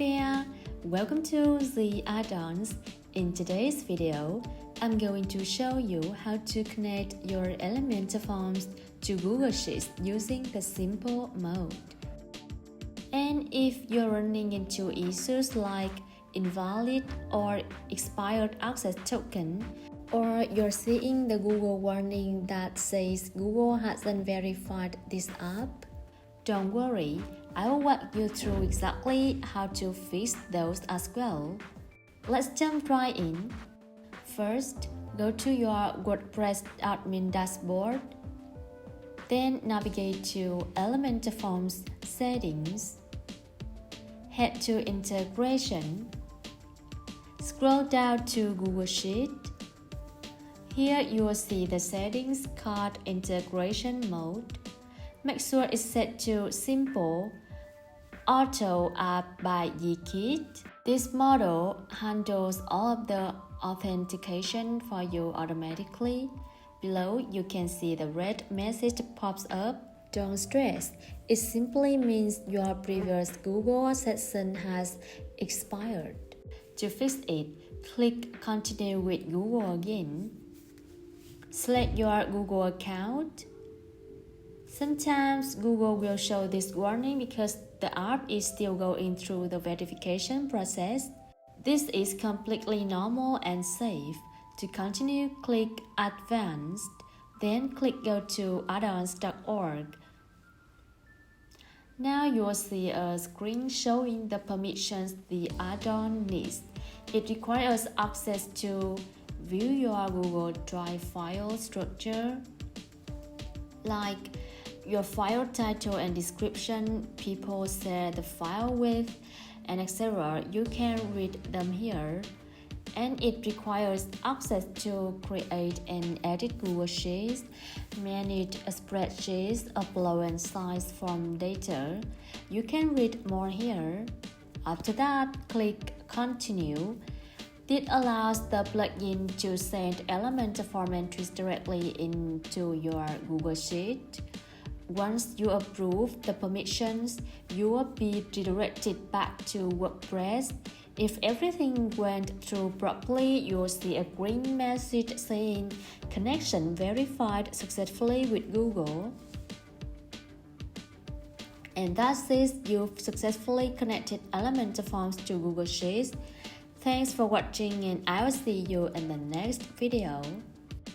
there, welcome to the add-ons. In today's video, I'm going to show you how to connect your Elementor Forms to Google Sheets using the simple mode. And if you're running into issues like invalid or expired access token, or you're seeing the Google warning that says Google hasn't verified this app, don't worry, I will walk you through exactly how to fix those as well. Let's jump right in. First, go to your WordPress admin dashboard. Then navigate to Elementor Forms Settings. Head to Integration. Scroll down to Google Sheet. Here you will see the settings called Integration Mode. Make sure it's set to Simple Auto App by YKit. This model handles all of the authentication for you automatically. Below, you can see the red message pops up. Don't stress, it simply means your previous Google session has expired. To fix it, click Continue with Google again. Select your Google account. Sometimes Google will show this warning because the app is still going through the verification process. This is completely normal and safe. To continue, click Advanced, then click Go to addons.org. Now you will see a screen showing the permissions the add-on needs. It requires access to view your Google Drive file structure, like your file title and description, people share the file with, and etc. You can read them here. And it requires access to create and edit Google Sheets, manage spreadsheets, upload and size from data. You can read more here. After that, click Continue. This allows the plugin to send Elementor form entries directly into your Google Sheet. Once you approve the permissions, you will be redirected back to WordPress. If everything went through properly, you'll see a green message saying connection verified successfully with Google. And that's it, you've successfully connected Elementor Forms to Google Sheets. Thanks for watching and I will see you in the next video.